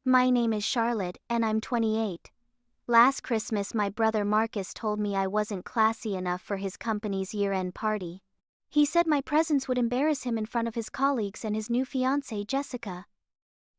My name is Charlotte, and I'm 28. Last Christmas my brother Marcus told me I wasn't classy enough for his company's year-end party. He said my presence would embarrass him in front of his colleagues and his new fiancée Jessica.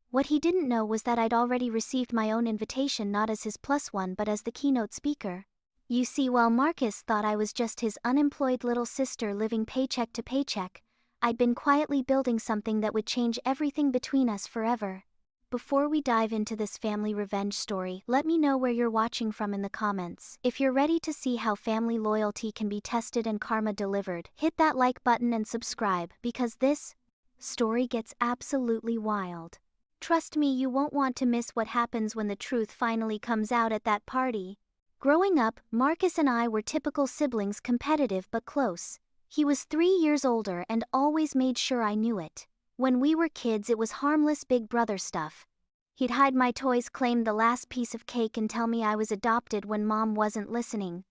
What he didn't know was that I'd already received my own invitation, not as his plus one but as the keynote speaker. You see, while Marcus thought I was just his unemployed little sister living paycheck to paycheck, I'd been quietly building something that would change everything between us forever. Before we dive into this family revenge story, let me know where you're watching from in the comments. If you're ready to see how family loyalty can be tested and karma delivered, hit that like button and subscribe, because this story gets absolutely wild. Trust me, you won't want to miss what happens when the truth finally comes out at that party. Growing up, Marcus and I were typical siblings, competitive but close. He was 3 years older and always made sure I knew it. When we were kids, it was harmless big brother stuff. He'd hide my toys, claim the last piece of cake, and tell me I was adopted when mom wasn't listening.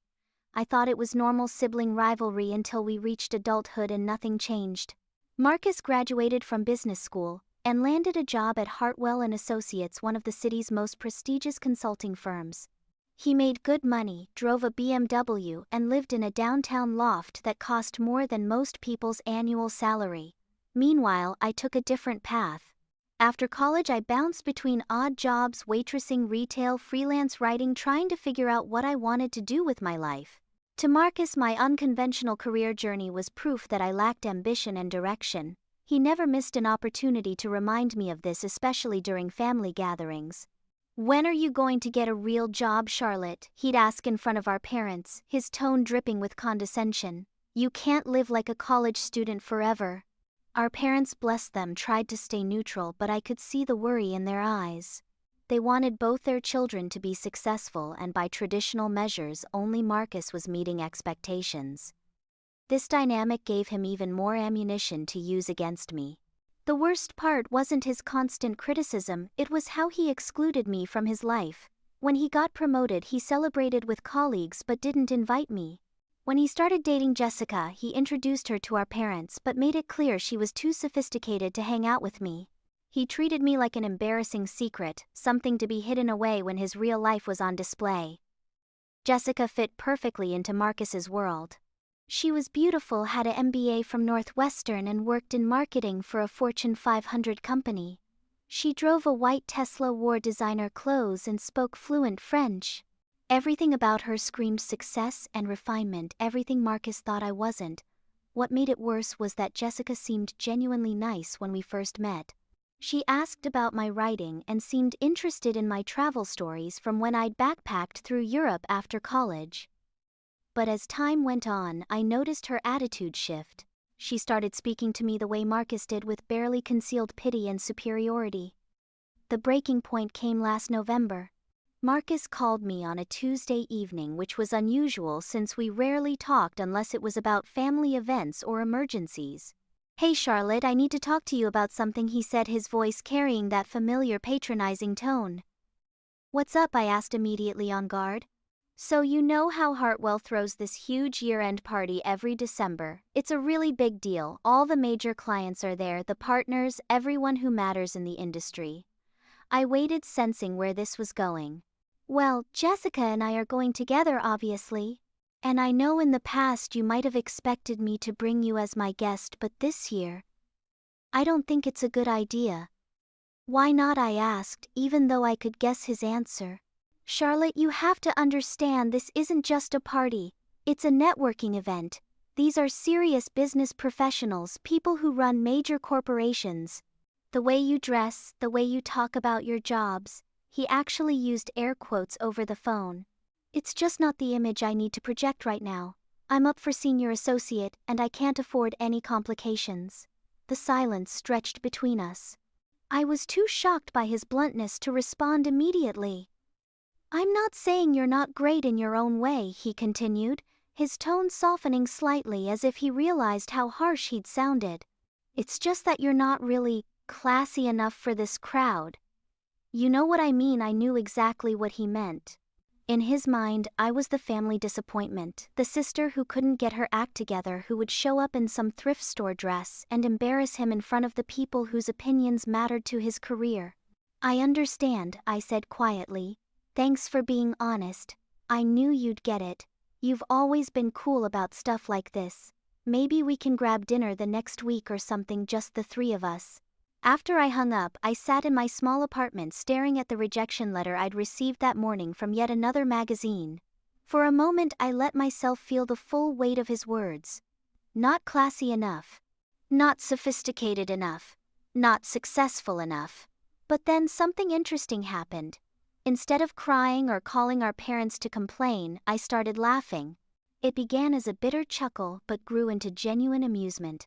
I thought it was normal sibling rivalry until we reached adulthood and nothing changed. Marcus graduated from business school and landed a job at Hartwell & Associates, one of the city's most prestigious consulting firms. He made good money, drove a BMW, and lived in a downtown loft that cost more than most people's annual salary. Meanwhile, I took a different path. After college, I bounced between odd jobs, waitressing, retail, freelance writing, trying to figure out what I wanted to do with my life. To Marcus, my unconventional career journey was proof that I lacked ambition and direction. He never missed an opportunity to remind me of this, especially during family gatherings. "When are you going to get a real job, Charlotte?" he'd ask in front of our parents, his tone dripping with condescension. "You can't live like a college student forever." Our parents, bless them, tried to stay neutral, but I could see the worry in their eyes. They wanted both their children to be successful, and by traditional measures, only Marcus was meeting expectations. This dynamic gave him even more ammunition to use against me. The worst part wasn't his constant criticism, it was how he excluded me from his life. When he got promoted, he celebrated with colleagues but didn't invite me. When he started dating Jessica, he introduced her to our parents but made it clear she was too sophisticated to hang out with me. He treated me like an embarrassing secret, something to be hidden away when his real life was on display. Jessica fit perfectly into Marcus's world. She was beautiful, had an MBA from Northwestern, and worked in marketing for a Fortune 500 company. She drove a white Tesla, wore designer clothes, and spoke fluent French. Everything about her screamed success and refinement, everything Marcus thought I wasn't. What made it worse was that Jessica seemed genuinely nice when we first met. She asked about my writing and seemed interested in my travel stories from when I'd backpacked through Europe after college. But as time went on, I noticed her attitude shift. She started speaking to me the way Marcus did, with barely concealed pity and superiority. The breaking point came last November. Marcus called me on a Tuesday evening, which was unusual since we rarely talked unless it was about family events or emergencies. "Hey Charlotte, I need to talk to you about something," he said, his voice carrying that familiar patronizing tone. "What's up?" I asked, immediately on guard. "So you know how Hartwell throws this huge year-end party every December. It's a really big deal. All the major clients are there, the partners, everyone who matters in the industry." I waited, sensing where this was going. "Well, Jessica and I are going together, obviously. And I know in the past you might have expected me to bring you as my guest, but this year, I don't think it's a good idea." "Why not?" I asked, even though I could guess his answer. "Charlotte, you have to understand, this isn't just a party. It's a networking event. These are serious business professionals, people who run major corporations. The way you dress, the way you talk about your jobs," he actually used air quotes over the phone, "it's just not the image I need to project right now. I'm up for senior associate, and I can't afford any complications." The silence stretched between us. I was too shocked by his bluntness to respond immediately. "I'm not saying you're not great in your own way," he continued, his tone softening slightly as if he realized how harsh he'd sounded. "It's just that you're not really classy enough for this crowd." You know what I mean? I knew exactly what he meant. In his mind, I was the family disappointment, the sister who couldn't get her act together, who would show up in some thrift store dress and embarrass him in front of the people whose opinions mattered to his career. I understand, I said quietly. Thanks for being honest. I knew you'd get it. You've always been cool about stuff like this. Maybe we can grab dinner the next week or something, just the three of us. After I hung up, I sat in my small apartment staring at the rejection letter I'd received that morning from yet another magazine. For a moment I let myself feel the full weight of his words. Not classy enough. Not sophisticated enough. Not successful enough. But then something interesting happened. Instead of crying or calling our parents to complain, I started laughing. It began as a bitter chuckle but grew into genuine amusement.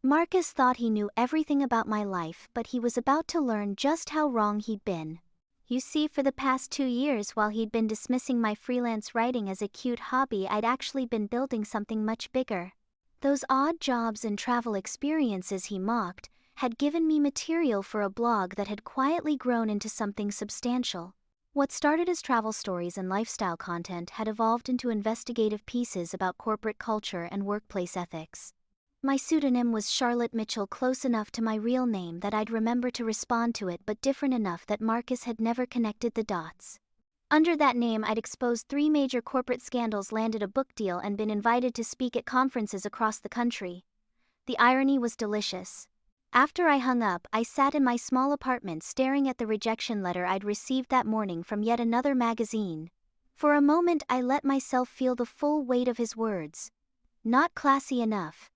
Marcus thought he knew everything about my life, but he was about to learn just how wrong he'd been. You see, for the past 2 years, while he'd been dismissing my freelance writing as a cute hobby, I'd actually been building something much bigger. Those odd jobs and travel experiences he mocked had given me material for a blog that had quietly grown into something substantial. What started as travel stories and lifestyle content had evolved into investigative pieces about corporate culture and workplace ethics. My pseudonym was Charlotte Mitchell, close enough to my real name that I'd remember to respond to it, but different enough that Marcus had never connected the dots. Under that name, I'd exposed 3 major corporate scandals, landed a book deal, and been invited to speak at conferences across the country. The irony was delicious. After I hung up, I sat in my small apartment staring at the rejection letter I'd received that morning from yet another magazine. For a moment I let myself feel the full weight of his words. Not classy enough.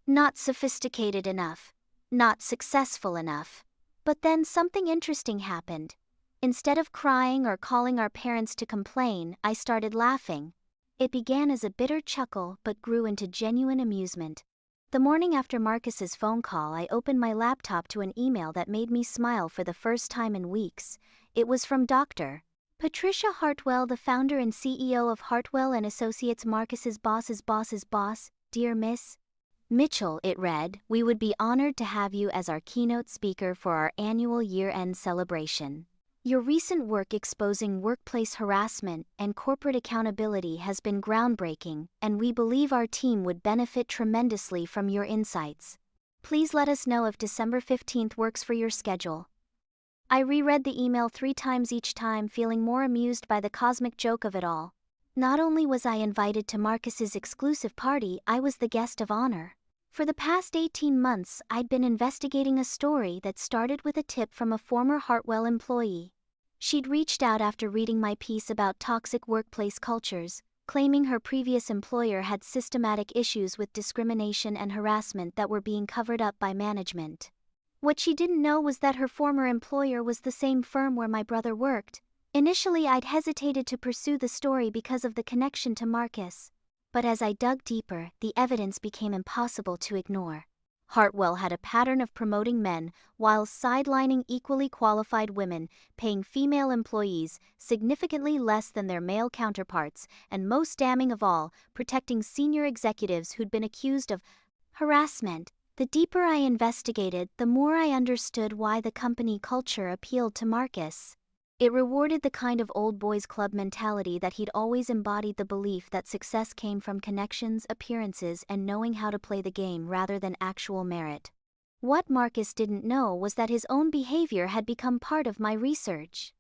Not sophisticated enough. Not successful enough. But then something interesting happened. Instead of crying or calling our parents to complain, I started laughing. It began as a bitter chuckle but grew into genuine amusement. The morning after Marcus's phone call, I opened my laptop to an email that made me smile for the first time in weeks. It was from Dr. Patricia Hartwell, the founder and CEO of Hartwell and Associates, Marcus's boss's boss's boss. Dear Miss Mitchell, it read, we would be honored to have you as our keynote speaker for our annual year-end celebration. Your recent work exposing workplace harassment and corporate accountability has been groundbreaking, and we believe our team would benefit tremendously from your insights. Please let us know if December 15th works for your schedule. I reread the email 3 times, each time feeling more amused by the cosmic joke of it all. Not only was I invited to Marcus's exclusive party, I was the guest of honor. For the past 18 months, I'd been investigating a story that started with a tip from a former Hartwell employee. She'd reached out after reading my piece about toxic workplace cultures, claiming her previous employer had systematic issues with discrimination and harassment that were being covered up by management. What she didn't know was that her former employer was the same firm where my brother worked. Initially, I'd hesitated to pursue the story because of the connection to Marcus. But as I dug deeper, the evidence became impossible to ignore. Hartwell had a pattern of promoting men while sidelining equally qualified women, paying female employees significantly less than their male counterparts, and most damning of all, protecting senior executives who'd been accused of harassment. The deeper I investigated, the more I understood why the company culture appealed to Marcus. It rewarded the kind of old boys club mentality that he'd always embodied, the belief that success came from connections, appearances, and knowing how to play the game rather than actual merit. What Marcus didn't know was that his own behavior had become part of my research.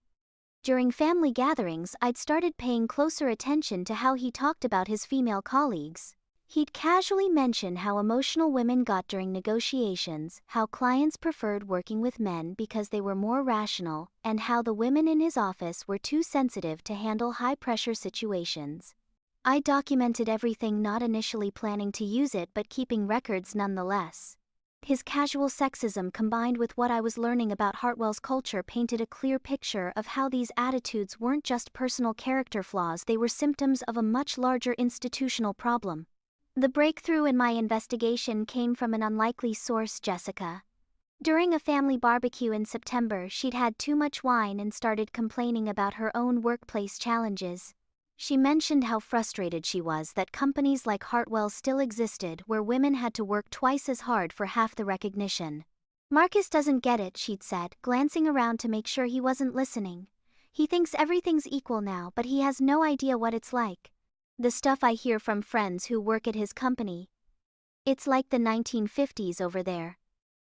During family gatherings, I'd started paying closer attention to how he talked about his female colleagues. He'd casually mention how emotional women got during negotiations, how clients preferred working with men because they were more rational, and how the women in his office were too sensitive to handle high-pressure situations. I documented everything, not initially planning to use it but keeping records nonetheless. His casual sexism combined with what I was learning about Hartwell's culture painted a clear picture of how these attitudes weren't just personal character flaws, they were symptoms of a much larger institutional problem. The breakthrough in my investigation came from an unlikely source, Jessica. During a family barbecue in September, she'd had too much wine and started complaining about her own workplace challenges. She mentioned how frustrated she was that companies like Hartwell still existed, where women had to work twice as hard for half the recognition. Marcus doesn't get it, she'd said, glancing around to make sure he wasn't listening. He thinks everything's equal now, but he has no idea what it's like. The stuff I hear from friends who work at his company. It's like the 1950s over there.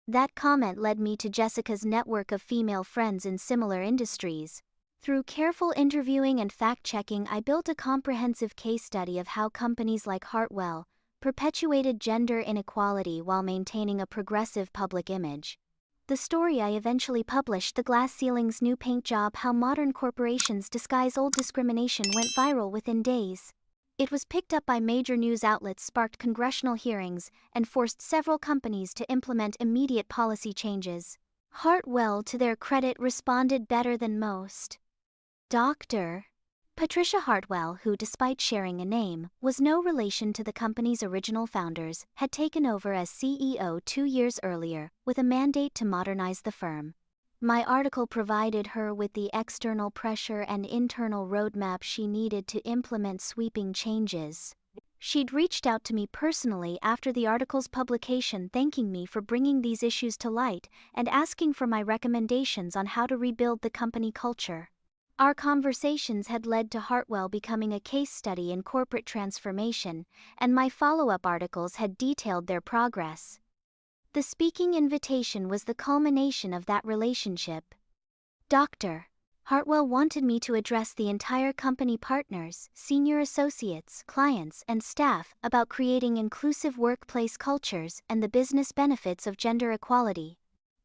That comment led me to Jessica's network of female friends in similar industries. Through careful interviewing and fact-checking, I built a comprehensive case study of how companies like Hartwell perpetuated gender inequality while maintaining a progressive public image. The story I eventually published, The Glass Ceiling's New Paint Job: How Modern Corporations Disguise Old Discrimination, went viral within days. It was picked up by major news outlets, sparked congressional hearings, and forced several companies to implement immediate policy changes. Hartwell, to their credit, responded better than most. Dr. Patricia Hartwell, who, despite sharing a name, was no relation to the company's original founders, had taken over as CEO 2 years earlier, with a mandate to modernize the firm. My article provided her with the external pressure and internal roadmap she needed to implement sweeping changes. She'd reached out to me personally after the article's publication, thanking me for bringing these issues to light and asking for my recommendations on how to rebuild the company culture. Our conversations had led to Hartwell becoming a case study in corporate transformation, and my follow-up articles had detailed their progress. The speaking invitation was the culmination of that relationship. Dr. Hartwell wanted me to address the entire company, partners, senior associates, clients, and staff about creating inclusive workplace cultures and the business benefits of gender equality.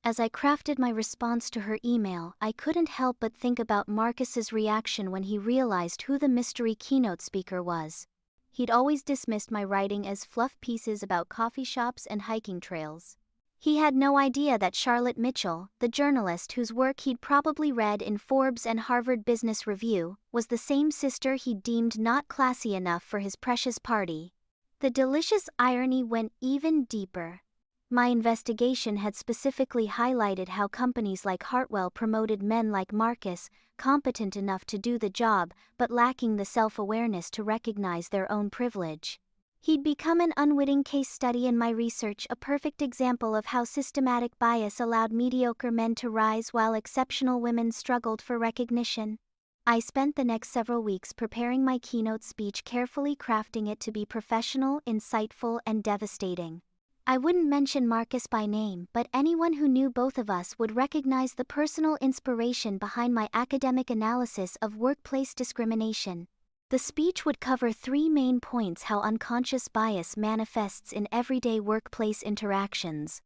As I crafted my response to her email, I couldn't help but think about Marcus's reaction when he realized who the mystery keynote speaker was. He'd always dismissed my writing as fluff pieces about coffee shops and hiking trails. He had no idea that Charlotte Mitchell, the journalist whose work he'd probably read in Forbes and Harvard Business Review, was the same sister he'd deemed not classy enough for his precious party. The delicious irony went even deeper. My investigation had specifically highlighted how companies like Hartwell promoted men like Marcus, competent enough to do the job, but lacking the self-awareness to recognize their own privilege. He'd become an unwitting case study in my research, a perfect example of how systematic bias allowed mediocre men to rise while exceptional women struggled for recognition. I spent the next several weeks preparing my keynote speech, carefully crafting it to be professional, insightful, and devastating. I wouldn't mention Marcus by name, but anyone who knew both of us would recognize the personal inspiration behind my academic analysis of workplace discrimination. The speech would cover 3 main points: how unconscious bias manifests in everyday workplace interactions,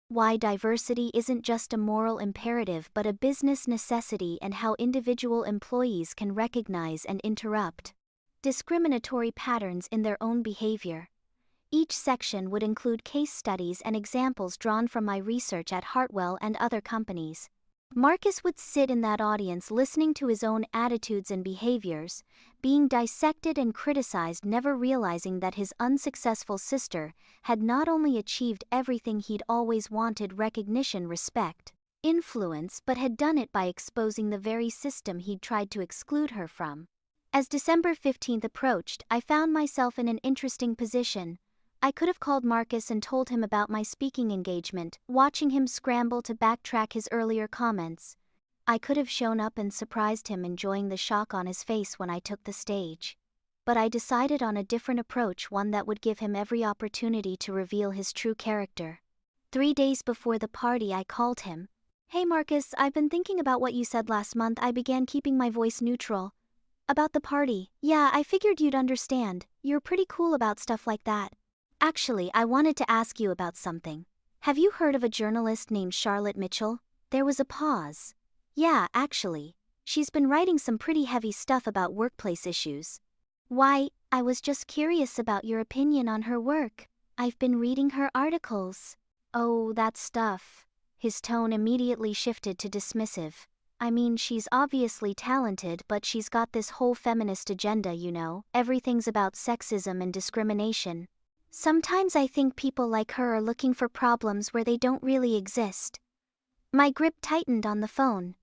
why diversity isn't just a moral imperative but a business necessity, and how individual employees can recognize and interrupt discriminatory patterns in their own behavior. Each section would include case studies and examples drawn from my research at Hartwell and other companies. Marcus would sit in that audience, listening to his own attitudes and behaviors, being dissected and criticized, never realizing that his unsuccessful sister had not only achieved everything he'd always wanted: recognition, respect, influence, but had done it by exposing the very system he'd tried to exclude her from. As December 15th approached, I found myself in an interesting position. I could have called Marcus and told him about my speaking engagement, watching him scramble to backtrack his earlier comments. I could have shown up and surprised him, enjoying the shock on his face when I took the stage. But I decided on a different approach, one that would give him every opportunity to reveal his true character. 3 days before the party, I called him. "Hey Marcus, I've been thinking about what you said last month." I began, keeping my voice neutral. "About the party. Yeah, I figured you'd understand. You're pretty cool about stuff like that. Actually, I wanted to ask you about something. Have you heard of a journalist named Charlotte Mitchell?" There was a pause. "Yeah, actually. She's been writing some pretty heavy stuff about workplace issues." "Why, I was just curious about your opinion on her work. I've been reading her articles." "Oh, that stuff." His tone immediately shifted to dismissive. "I mean, she's obviously talented, but she's got this whole feminist agenda, you know. Everything's about sexism and discrimination. Sometimes I think people like her are looking for problems where they don't really exist." My grip tightened on the phone.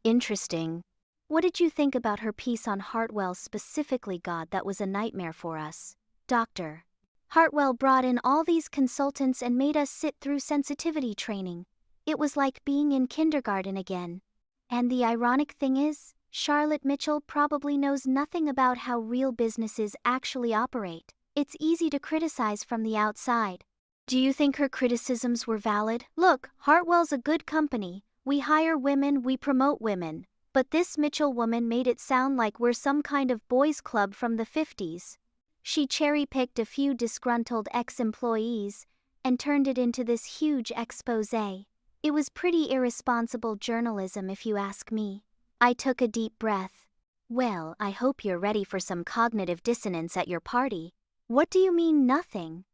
"Interesting. What did you think about her piece on Hartwell specifically?" "God, that was a nightmare for us. Dr. Hartwell brought in all these consultants and made us sit through sensitivity training. It was like being in kindergarten again. And the ironic thing is, Charlotte Mitchell probably knows nothing about how real businesses actually operate. It's easy to criticize from the outside, Do you think her criticisms were valid? Look, Hartwell's a good company. We hire women, we promote women. But this Mitchell woman made it sound like we're some kind of boys' club from the 50s. She cherry-picked a few disgruntled ex-employees and turned it into this huge exposé. It was pretty irresponsible journalism if you ask me. I took a deep breath. Well, I hope you're ready for some cognitive dissonance at your party. What do you mean nothing?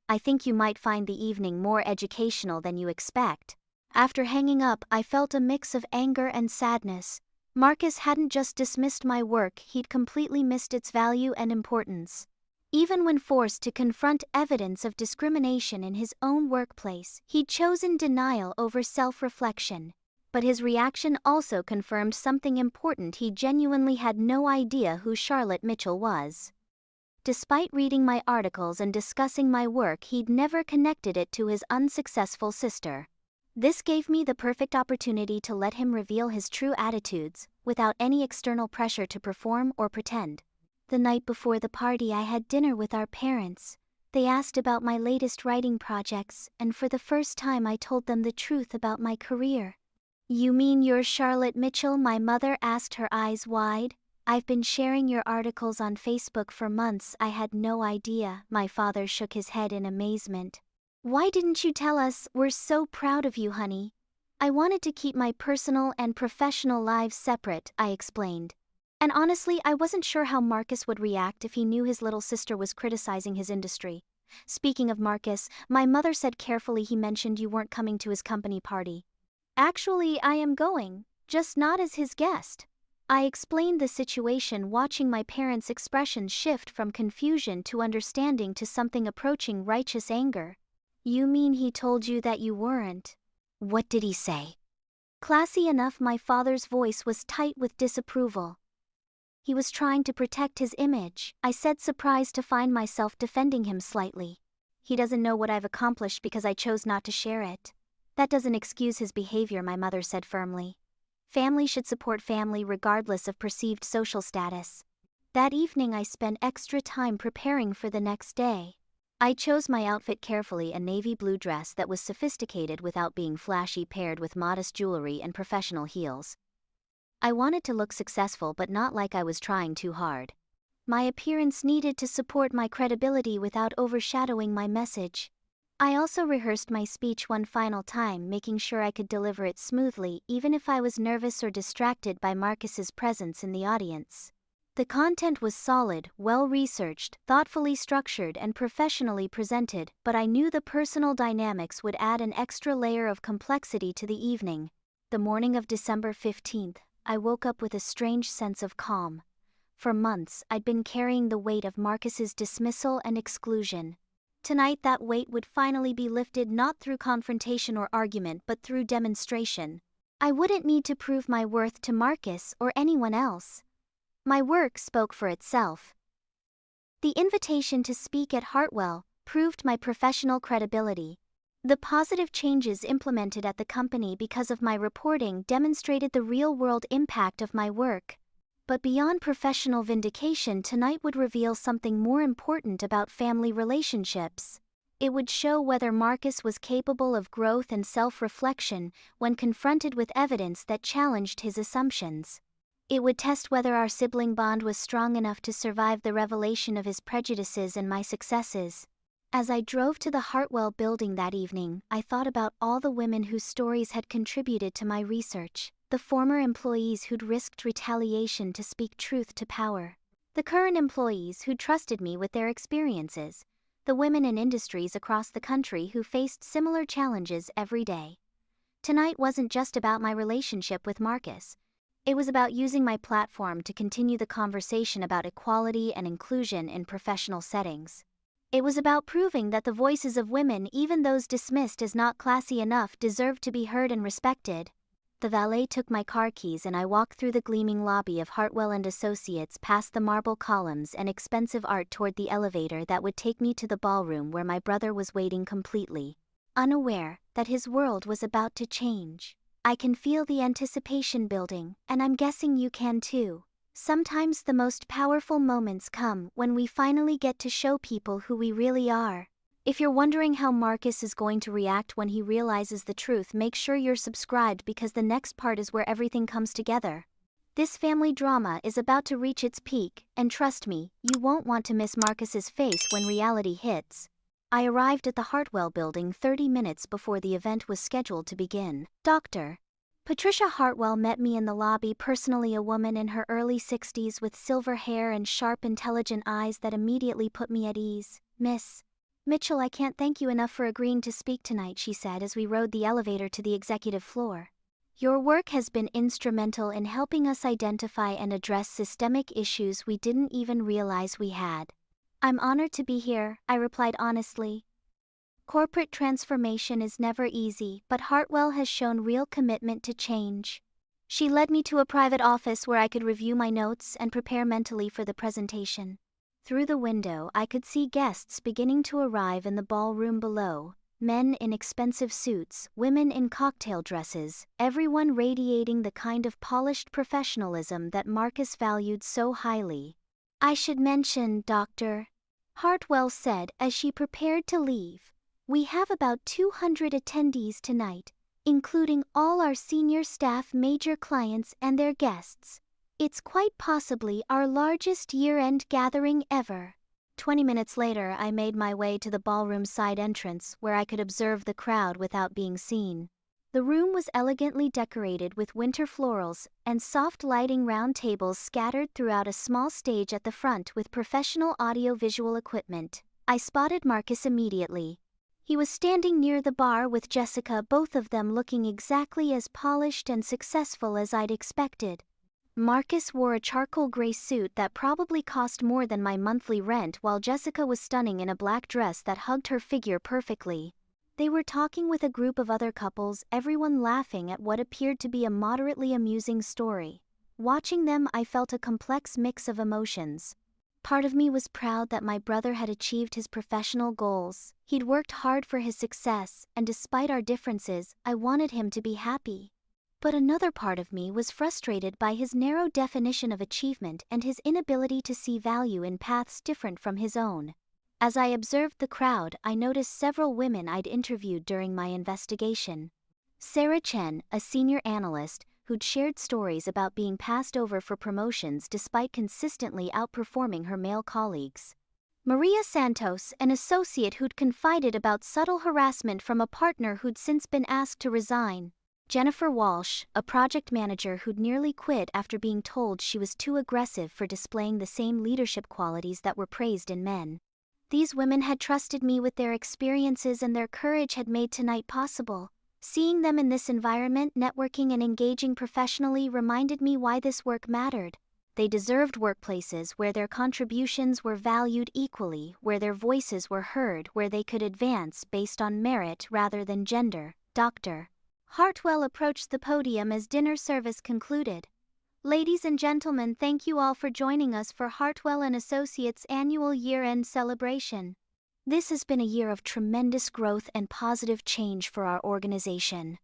I think you might find the evening more educational than you expect. After hanging up, I felt a mix of anger and sadness. Marcus hadn't just dismissed my work, he'd completely missed its value and importance. Even when forced to confront evidence of discrimination in his own workplace, he'd chosen denial over self-reflection. But his reaction also confirmed something important: he genuinely had no idea who Charlotte Mitchell was. Despite reading my articles and discussing my work, he'd never connected it to his unsuccessful sister. This gave me the perfect opportunity to let him reveal his true attitudes, without any external pressure to perform or pretend. The night before the party, I had dinner with our parents. They asked about my latest writing projects, and for the first time I told them the truth about my career. You mean you're Charlotte Mitchell? My mother asked, her eyes wide. I've been sharing your articles on Facebook for months. I had no idea. My father shook his head in amazement. Why didn't you tell us? We're so proud of you, honey. I wanted to keep my personal and professional lives separate, I explained. And honestly, I wasn't sure how Marcus would react if he knew his little sister was criticizing his industry. Speaking of Marcus, my mother said carefully, he mentioned you weren't coming to his company party. Actually, I am going, just not as his guest. I explained the situation, watching my parents' expressions shift from confusion to understanding to something approaching righteous anger. You mean he told you that you weren't? What did he say? Classy enough. My father's voice was tight with disapproval. He was trying to protect his image, I said, surprised to find myself defending him slightly. He doesn't know what I've accomplished because I chose not to share it. That doesn't excuse his behavior, my mother said firmly. Family should support family regardless of perceived social status. That evening I spent extra time preparing for the next day. I chose my outfit carefully, a navy blue dress that was sophisticated without being flashy, paired with modest jewelry and professional heels. I wanted to look successful but not like I was trying too hard. My appearance needed to support my credibility without overshadowing my message. I also rehearsed my speech one final time, making sure I could deliver it smoothly even if I was nervous or distracted by Marcus's presence in the audience. The content was solid, well-researched, thoughtfully structured and professionally presented, but I knew the personal dynamics would add an extra layer of complexity to the evening. The morning of December 15th, I woke up with a strange sense of calm. For months, I'd been carrying the weight of Marcus's dismissal and exclusion. Tonight that weight would finally be lifted, not through confrontation or argument but through demonstration. I wouldn't need to prove my worth to Marcus or anyone else. My work spoke for itself. The invitation to speak at Hartwell proved my professional credibility. The positive changes implemented at the company because of my reporting demonstrated the real-world impact of my work. But beyond professional vindication, tonight would reveal something more important about family relationships. It would show whether Marcus was capable of growth and self-reflection when confronted with evidence that challenged his assumptions. It would test whether our sibling bond was strong enough to survive the revelation of his prejudices and my successes. As I drove to the Hartwell building that evening, I thought about all the women whose stories had contributed to my research. The former employees who'd risked retaliation to speak truth to power. The current employees who trusted me with their experiences. The women in industries across the country who faced similar challenges every day. Tonight wasn't just about my relationship with Marcus. It was about using my platform to continue the conversation about equality and inclusion in professional settings. It was about proving that the voices of women, even those dismissed as not classy enough, deserved to be heard and respected. The valet took my car keys and I walked through the gleaming lobby of Hartwell & Associates, past the marble columns and expensive art, toward the elevator that would take me to the ballroom where my brother was waiting, completely unaware that his world was about to change. I can feel the anticipation building, and I'm guessing you can too. Sometimes the most powerful moments come when we finally get to show people who we really are. If you're wondering how Marcus is going to react when he realizes the truth, make sure you're subscribed because the next part is where everything comes together. This family drama is about to reach its peak, and trust me, you won't want to miss Marcus's face when reality hits. I arrived at the Hartwell building 30 minutes before the event was scheduled to begin. Dr. Patricia Hartwell met me in the lobby, personally a woman in her early 60s with silver hair and sharp, intelligent eyes that immediately put me at ease. "Miss Mitchell, I can't thank you enough for agreeing to speak tonight," she said as we rode the elevator to the executive floor. "Your work has been instrumental in helping us identify and address systemic issues we didn't even realize we had." "I'm honored to be here," I replied honestly. "Corporate transformation is never easy, but Hartwell has shown real commitment to change." She led me to a private office where I could review my notes and prepare mentally for the presentation. Through the window, I could see guests beginning to arrive in the ballroom below. Men in expensive suits, women in cocktail dresses, everyone radiating the kind of polished professionalism that Marcus valued so highly. "I should mention, Dr. Hartwell said as she prepared to leave, we have about 200 attendees tonight, including all our senior staff, major clients, and their guests. It's quite possibly our largest year-end gathering ever." 20 minutes later, I made my way to the ballroom side entrance where I could observe the crowd without being seen. The room was elegantly decorated with winter florals and soft lighting, round tables scattered throughout a small stage at the front with professional audio-visual equipment. I spotted Marcus immediately. He was standing near the bar with Jessica, both of them looking exactly as polished and successful as I'd expected. Marcus wore a charcoal gray suit that probably cost more than my monthly rent, while Jessica was stunning in a black dress that hugged her figure perfectly. They were talking with a group of other couples, everyone laughing at what appeared to be a moderately amusing story. Watching them, I felt a complex mix of emotions. Part of me was proud that my brother had achieved his professional goals. He'd worked hard for his success, and despite our differences, I wanted him to be happy. But another part of me was frustrated by his narrow definition of achievement and his inability to see value in paths different from his own. As I observed the crowd, I noticed several women I'd interviewed during my investigation. Sarah Chen, a senior analyst, who'd shared stories about being passed over for promotions despite consistently outperforming her male colleagues. Maria Santos, an associate who'd confided about subtle harassment from a partner who'd since been asked to resign. Jennifer Walsh, a project manager who'd nearly quit after being told she was too aggressive for displaying the same leadership qualities that were praised in men. These women had trusted me with their experiences, and their courage had made tonight possible. Seeing them in this environment, networking and engaging professionally, reminded me why this work mattered. They deserved workplaces where their contributions were valued equally, where their voices were heard, where they could advance based on merit rather than gender. Dr. Hartwell approached the podium as dinner service concluded. "Ladies and gentlemen, thank you all for joining us for Hartwell & Associates' annual year-end celebration. This has been a year of tremendous growth and positive change for our organization."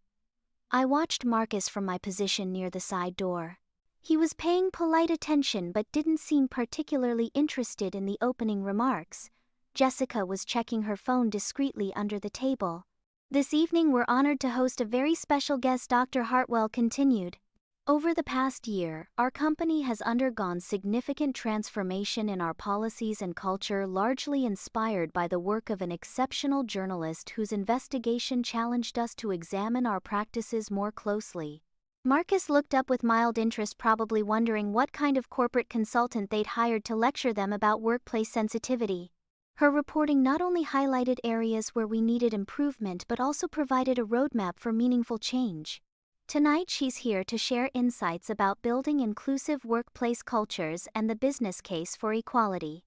I watched Marcus from my position near the side door. He was paying polite attention but didn't seem particularly interested in the opening remarks. Jessica was checking her phone discreetly under the table. "This evening we're honored to host a very special guest," Dr. Hartwell continued. "Over the past year, our company has undergone significant transformation in our policies and culture, largely inspired by the work of an exceptional journalist whose investigation challenged us to examine our practices more closely." Marcus looked up with mild interest, probably wondering what kind of corporate consultant they'd hired to lecture them about workplace sensitivity. Her reporting not only highlighted areas where we needed improvement but also provided a roadmap for meaningful change. Tonight she's here to share insights about building inclusive workplace cultures and the business case for equality.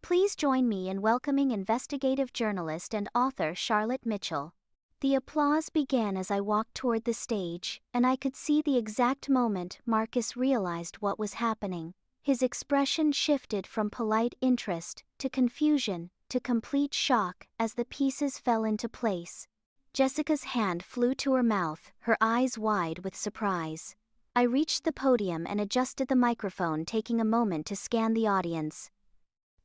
Please join me in welcoming investigative journalist and author Charlotte Mitchell. The applause began as I walked toward the stage, and I could see the exact moment Marcus realized what was happening. His expression shifted from polite interest to confusion to complete shock as the pieces fell into place. Jessica's hand flew to her mouth, her eyes wide with surprise. I reached the podium and adjusted the microphone, taking a moment to scan the audience.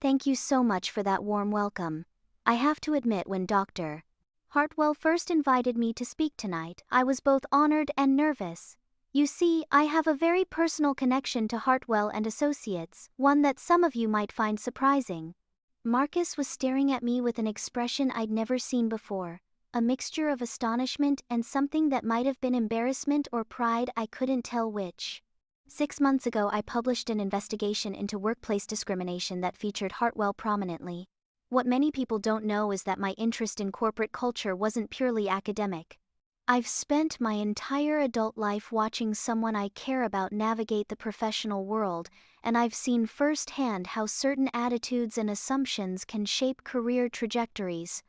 "Thank you so much for that warm welcome. I have to admit, when Dr. Hartwell first invited me to speak tonight, I was both honored and nervous. You see, I have a very personal connection to Hartwell and Associates, one that some of you might find surprising. Marcus was staring at me with an expression I'd never seen before, a mixture of astonishment and something that might have been embarrassment or pride, I couldn't tell which. 6 months ago, I published an investigation into workplace discrimination that featured Hartwell prominently. What many people don't know is that my interest in corporate culture wasn't purely academic. I've spent my entire adult life watching someone I care about navigate the professional world, and I've seen firsthand how certain attitudes and assumptions can shape career trajectories.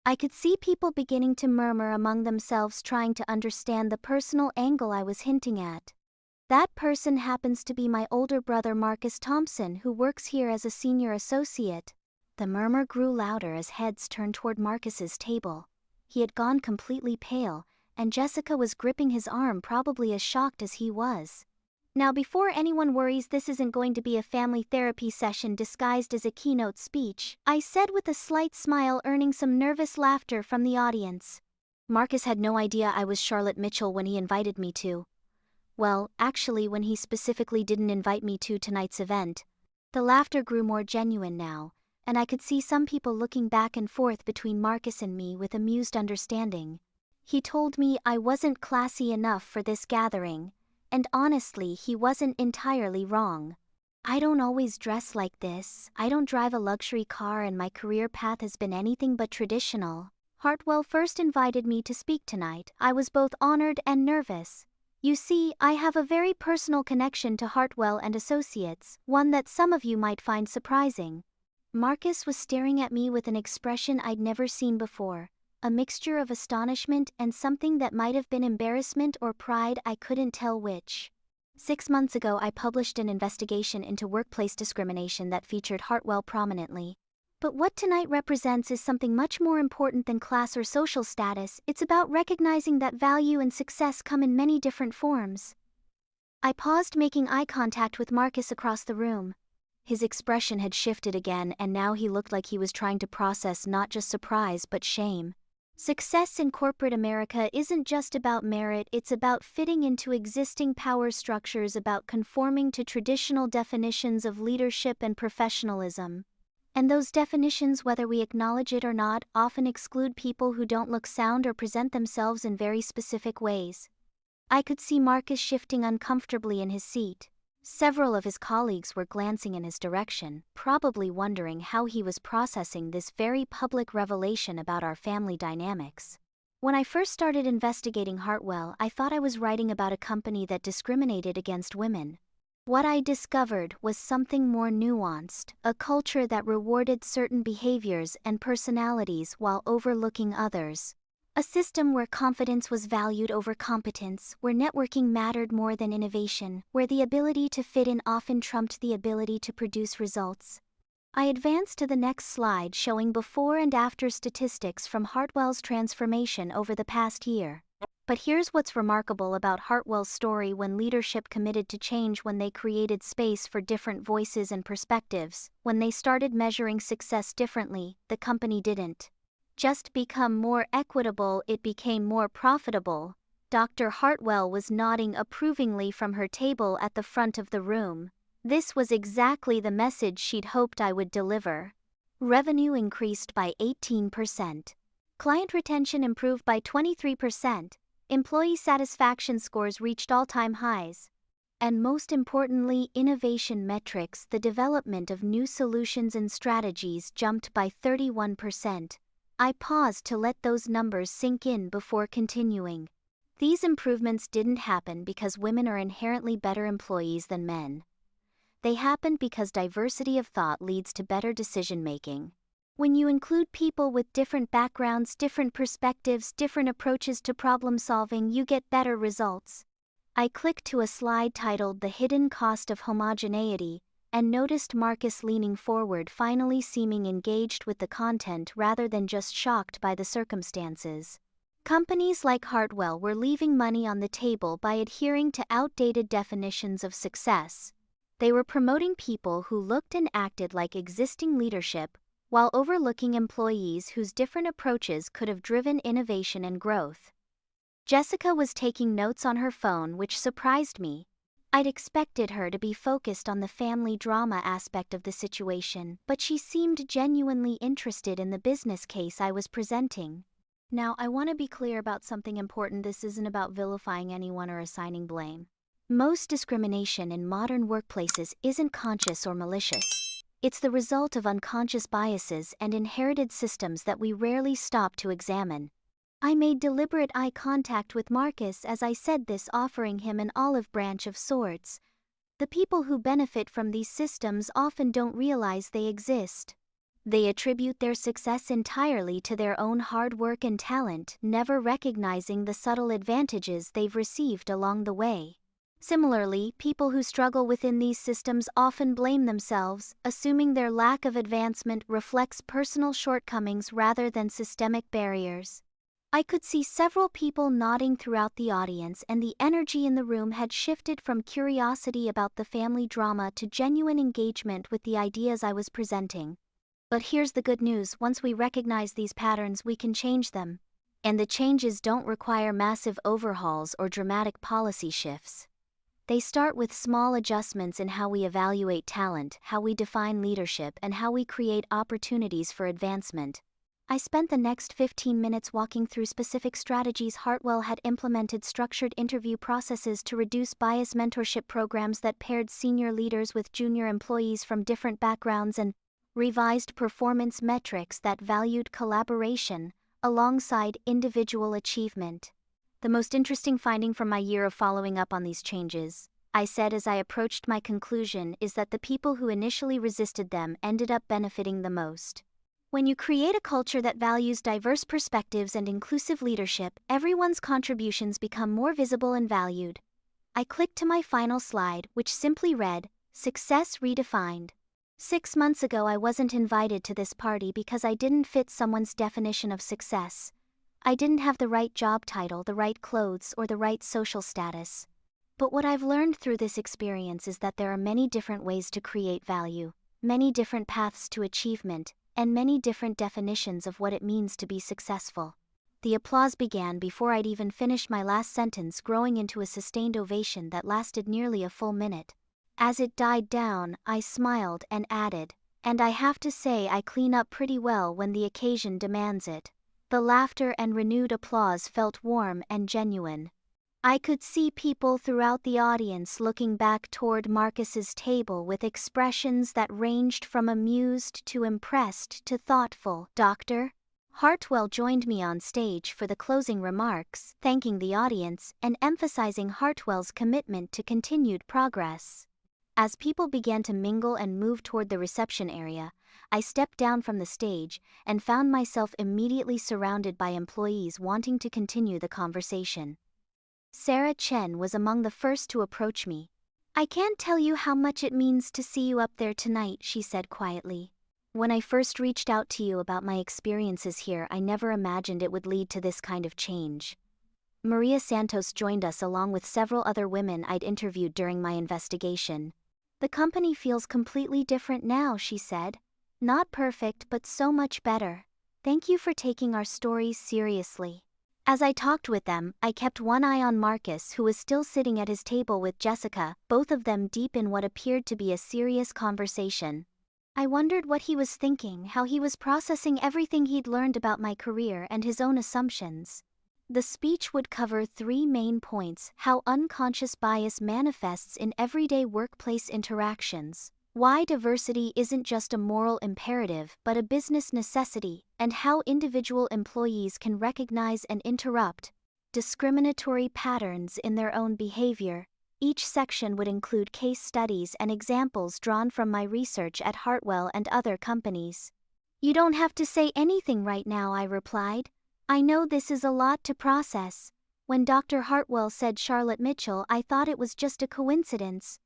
I could see people beginning to murmur among themselves, trying to understand the personal angle I was hinting at. That person happens to be my older brother Marcus Thompson, who works here as a senior associate. The murmur grew louder as heads turned toward Marcus's table. He had gone completely pale, and Jessica was gripping his arm, probably as shocked as he was. Now, before anyone worries, this isn't going to be a family therapy session disguised as a keynote speech, I said with a slight smile, earning some nervous laughter from the audience. Marcus had no idea I was Charlotte Mitchell when he invited me to. Well, actually, when he specifically didn't invite me to tonight's event. The laughter grew more genuine now, and I could see some people looking back and forth between Marcus and me with amused understanding. He told me I wasn't classy enough for this gathering, and honestly, he wasn't entirely wrong. I don't always dress like this, I don't drive a luxury car, and my career path has been anything but traditional. Hartwell first invited me to speak tonight. I was both honored and nervous. You see, I have a very personal connection to Hartwell and Associates, one that some of you might find surprising. Marcus was staring at me with an expression I'd never seen before, a mixture of astonishment and something that might have been embarrassment or pride, I couldn't tell which. 6 months ago, I published an investigation into workplace discrimination that featured Hartwell prominently. But what tonight represents is something much more important than class or social status. It's about recognizing that value and success come in many different forms. I paused, making eye contact with Marcus across the room. His expression had shifted again, and now he looked like he was trying to process not just surprise but shame. Success in corporate America isn't just about merit, it's about fitting into existing power structures, about conforming to traditional definitions of leadership and professionalism. And those definitions, whether we acknowledge it or not, often exclude people who don't look sound or present themselves in very specific ways. I could see Marcus shifting uncomfortably in his seat. Several of his colleagues were glancing in his direction, probably wondering how he was processing this very public revelation about our family dynamics. When I first started investigating Hartwell, I thought I was writing about a company that discriminated against women. What I discovered was something more nuanced, a culture that rewarded certain behaviors and personalities while overlooking others. A system where confidence was valued over competence, where networking mattered more than innovation, where the ability to fit in often trumped the ability to produce results. I advanced to the next slide, showing before and after statistics from Hartwell's transformation over the past year. But here's what's remarkable about Hartwell's story: when leadership committed to change, when they created space for different voices and perspectives, when they started measuring success differently, the company didn't just become more equitable, it became more profitable. Dr. Hartwell was nodding approvingly from her table at the front of the room. This was exactly the message she'd hoped I would deliver. Revenue increased by 18%. Client retention improved by 23%. Employee satisfaction scores reached all-time highs. And most importantly, innovation metrics, the development of new solutions and strategies, jumped by 31%. I paused to let those numbers sink in before continuing. These improvements didn't happen because women are inherently better employees than men. They happened because diversity of thought leads to better decision-making. When you include people with different backgrounds, different perspectives, different approaches to problem-solving, you get better results. I clicked to a slide titled "The Hidden Cost of Homogeneity," and noticed Marcus leaning forward, finally seeming engaged with the content rather than just shocked by the circumstances. Companies like Hartwell were leaving money on the table by adhering to outdated definitions of success. They were promoting people who looked and acted like existing leadership, while overlooking employees whose different approaches could have driven innovation and growth. Jessica was taking notes on her phone, which surprised me. I'd expected her to be focused on the family drama aspect of the situation, but she seemed genuinely interested in the business case I was presenting. Now, I want to be clear about something important. This isn't about vilifying anyone or assigning blame. Most discrimination in modern workplaces isn't conscious or malicious. It's the result of unconscious biases and inherited systems that we rarely stop to examine. I made deliberate eye contact with Marcus as I said this, offering him an olive branch of sorts. The people who benefit from these systems often don't realize they exist. They attribute their success entirely to their own hard work and talent, never recognizing the subtle advantages they've received along the way. Similarly, people who struggle within these systems often blame themselves, assuming their lack of advancement reflects personal shortcomings rather than systemic barriers. I could see several people nodding throughout the audience, and the energy in the room had shifted from curiosity about the family drama to genuine engagement with the ideas I was presenting. But here's the good news: once we recognize these patterns, we can change them. And the changes don't require massive overhauls or dramatic policy shifts. They start with small adjustments in how we evaluate talent, how we define leadership, and how we create opportunities for advancement. I spent the next 15 minutes walking through specific strategies Hartwell had implemented: structured interview processes to reduce bias, mentorship programs that paired senior leaders with junior employees from different backgrounds, and revised performance metrics that valued collaboration alongside individual achievement. The most interesting finding from my year of following up on these changes, I said as I approached my conclusion, is that the people who initially resisted them ended up benefiting the most. When you create a culture that values diverse perspectives and inclusive leadership, everyone's contributions become more visible and valued. I clicked to my final slide, which simply read, "Success Redefined." 6 months ago, I wasn't invited to this party because I didn't fit someone's definition of success. I didn't have the right job title, the right clothes, or the right social status. But what I've learned through this experience is that there are many different ways to create value, many different paths to achievement, and many different definitions of what it means to be successful. The applause began before I'd even finished my last sentence, growing into a sustained ovation that lasted nearly a full minute. As it died down, I smiled and added, "And I have to say, I clean up pretty well when the occasion demands it." The laughter and renewed applause felt warm and genuine. I could see people throughout the audience looking back toward Marcus's table with expressions that ranged from amused to impressed to thoughtful. Dr. Hartwell joined me on stage for the closing remarks, thanking the audience and emphasizing Hartwell's commitment to continued progress. As people began to mingle and move toward the reception area, I stepped down from the stage and found myself immediately surrounded by employees wanting to continue the conversation. Sarah Chen was among the first to approach me. "I can't tell you how much it means to see you up there tonight," she said quietly. "When I first reached out to you about my experiences here, I never imagined it would lead to this kind of change." Maria Santos joined us along with several other women I'd interviewed during my investigation. "The company feels completely different now," she said. "Not perfect, but so much better. Thank you for taking our stories seriously." As I talked with them, I kept one eye on Marcus, who was still sitting at his table with Jessica, both of them deep in what appeared to be a serious conversation. I wondered what he was thinking, how he was processing everything he'd learned about my career and his own assumptions. The speech would cover 3 main points: how unconscious bias manifests in everyday workplace interactions, why diversity isn't just a moral imperative but a business necessity, and how individual employees can recognize and interrupt discriminatory patterns in their own behavior. Each section would include case studies and examples drawn from my research at Hartwell and other companies. "You don't have to say anything right now," I replied. "I know this is a lot to process. When Dr. Hartwell said Charlotte Mitchell, I thought it was just a coincidence."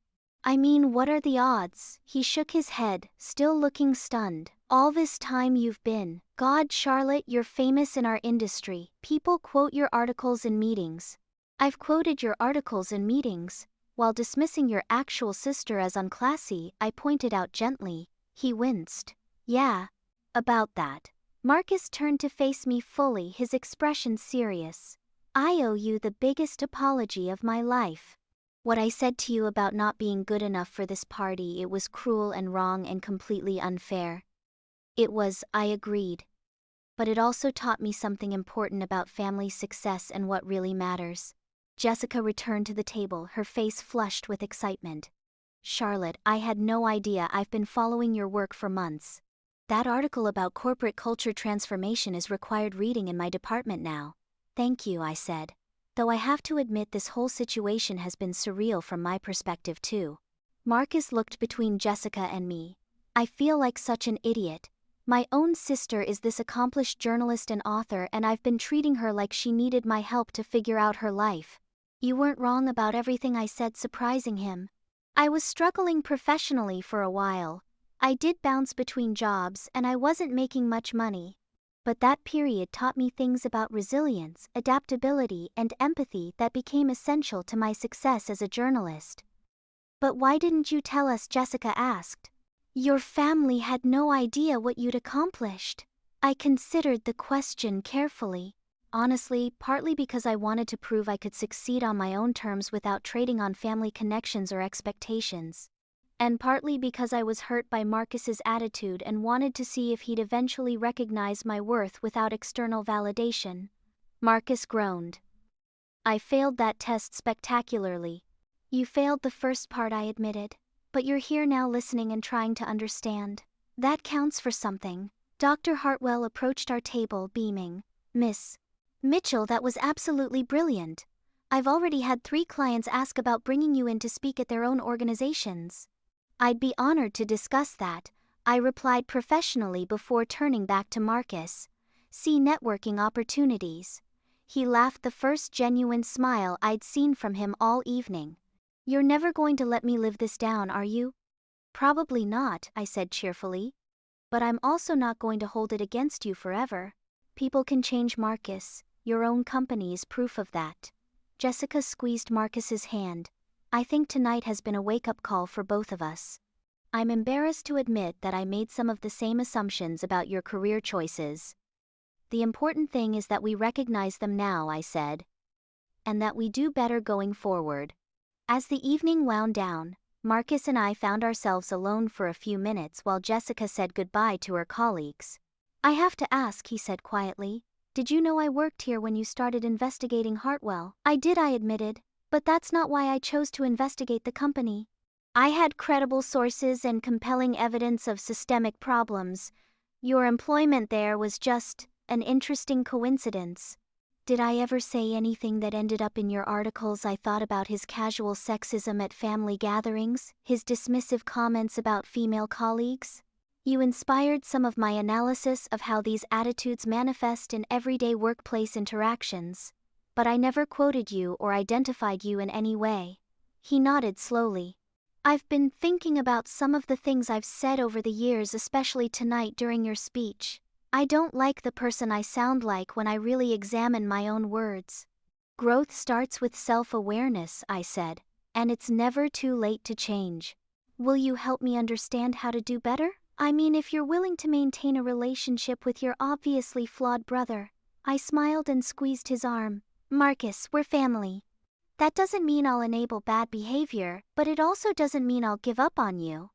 "I mean, what are the odds?" He shook his head, still looking stunned. "All this time you've been, God, Charlotte, you're famous in our industry. People quote your articles in meetings." "I've quoted your articles in meetings." "While dismissing your actual sister as unclassy," I pointed out gently. He winced. "Yeah. About that. Marcus turned to face me fully, his expression serious. I owe you the biggest apology of my life. What I said to you about not being good enough for this party, it was cruel and wrong and completely unfair. It was, I agreed. But it also taught me something important about family success and what really matters. Jessica returned to the table, her face flushed with excitement. Charlotte, I had no idea. I've been following your work for months. That article about corporate culture transformation is required reading in my department now. Thank you, I said. Though I have to admit this whole situation has been surreal from my perspective too. Marcus looked between Jessica and me. I feel like such an idiot. My own sister is this accomplished journalist and author, and I've been treating her like she needed my help to figure out her life. You weren't wrong about everything I said, surprising him. I was struggling professionally for a while. I did bounce between jobs and I wasn't making much money. But that period taught me things about resilience, adaptability, and empathy that became essential to my success as a journalist. But why didn't you tell us? Jessica asked. Your family had no idea what you'd accomplished. I considered the question carefully. Honestly, partly because I wanted to prove I could succeed on my own terms without trading on family connections or expectations. And partly because I was hurt by Marcus's attitude and wanted to see if he'd eventually recognize my worth without external validation. Marcus groaned. I failed that test spectacularly. You failed the first part, I admitted. But you're here now listening and trying to understand. That counts for something. Dr. Hartwell approached our table, beaming. Miss Mitchell, that was absolutely brilliant. I've already had 3 clients ask about bringing you in to speak at their own organizations. I'd be honored to discuss that, I replied professionally before turning back to Marcus. See networking opportunities. He laughed, the first genuine smile I'd seen from him all evening. You're never going to let me live this down, are you? Probably not, I said cheerfully. But I'm also not going to hold it against you forever. People can change, Marcus. Your own company is proof of that. Jessica squeezed Marcus's hand. I think tonight has been a wake-up call for both of us. I'm embarrassed to admit that I made some of the same assumptions about your career choices. The important thing is that we recognize them now, I said. And that we do better going forward. As the evening wound down, Marcus and I found ourselves alone for a few minutes while Jessica said goodbye to her colleagues. I have to ask, he said quietly. Did you know I worked here when you started investigating Hartwell? I did, I admitted. But that's not why I chose to investigate the company. I had credible sources and compelling evidence of systemic problems. Your employment there was just an interesting coincidence. Did I ever say anything that ended up in your articles? I thought about his casual sexism at family gatherings, his dismissive comments about female colleagues. You inspired some of my analysis of how these attitudes manifest in everyday workplace interactions. But I never quoted you or identified you in any way. He nodded slowly. I've been thinking about some of the things I've said over the years, especially tonight during your speech. I don't like the person I sound like when I really examine my own words. Growth starts with self-awareness, I said, and it's never too late to change. Will you help me understand how to do better? I mean, if you're willing to maintain a relationship with your obviously flawed brother. I smiled and squeezed his arm. Marcus, we're family. That doesn't mean I'll enable bad behavior, but it also doesn't mean I'll give up on you.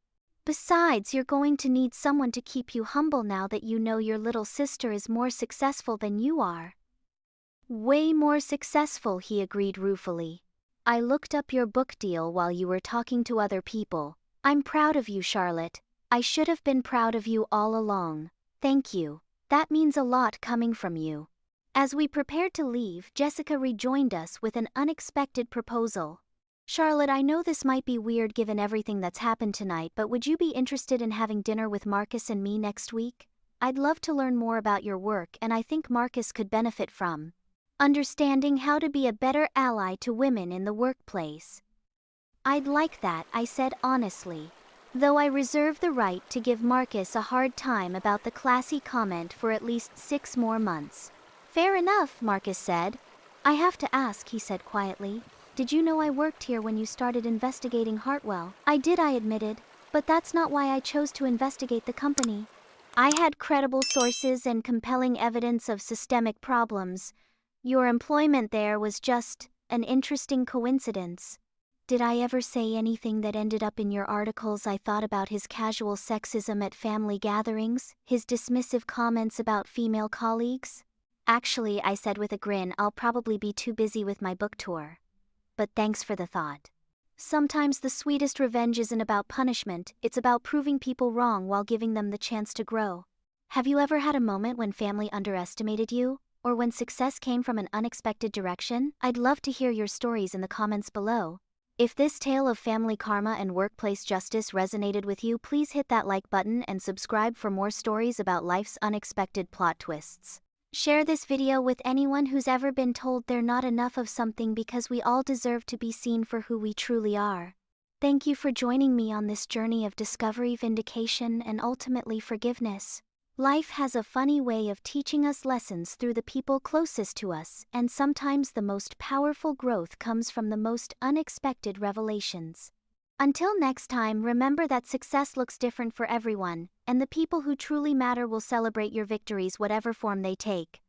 Besides, you're going to need someone to keep you humble now that you know your little sister is more successful than you are. Way more successful, he agreed ruefully. I looked up your book deal while you were talking to other people. I'm proud of you, Charlotte. I should have been proud of you all along. Thank you. That means a lot coming from you. As we prepared to leave, Jessica rejoined us with an unexpected proposal. Charlotte, I know this might be weird given everything that's happened tonight, but would you be interested in having dinner with Marcus and me next week? I'd love to learn more about your work, and I think Marcus could benefit from understanding how to be a better ally to women in the workplace. I'd like that, I said honestly. Though I reserve the right to give Marcus a hard time about the classy comment for at least 6 more months. Fair enough, Marcus said. I have to ask, he said quietly. Did you know I worked here when you started investigating Hartwell? I did, I admitted. But that's not why I chose to investigate the company. I had credible sources and compelling evidence of systemic problems. Your employment there was just an interesting coincidence. Did I ever say anything that ended up in your articles? I thought about his casual sexism at family gatherings, his dismissive comments about female colleagues. Actually, I said with a grin, I'll probably be too busy with my book tour. But thanks for the thought. Sometimes the sweetest revenge isn't about punishment, it's about proving people wrong while giving them the chance to grow. Have you ever had a moment when family underestimated you, or when success came from an unexpected direction? I'd love to hear your stories in the comments below. If this tale of family karma and workplace justice resonated with you, please hit that like button and subscribe for more stories about life's unexpected plot twists. Share this video with anyone who's ever been told they're not enough of something, because we all deserve to be seen for who we truly are. Thank you for joining me on this journey of discovery, vindication, and ultimately forgiveness. Life has a funny way of teaching us lessons through the people closest to us, and sometimes the most powerful growth comes from the most unexpected revelations. Until next time, remember that success looks different for everyone, and the people who truly matter will celebrate your victories, whatever form they take.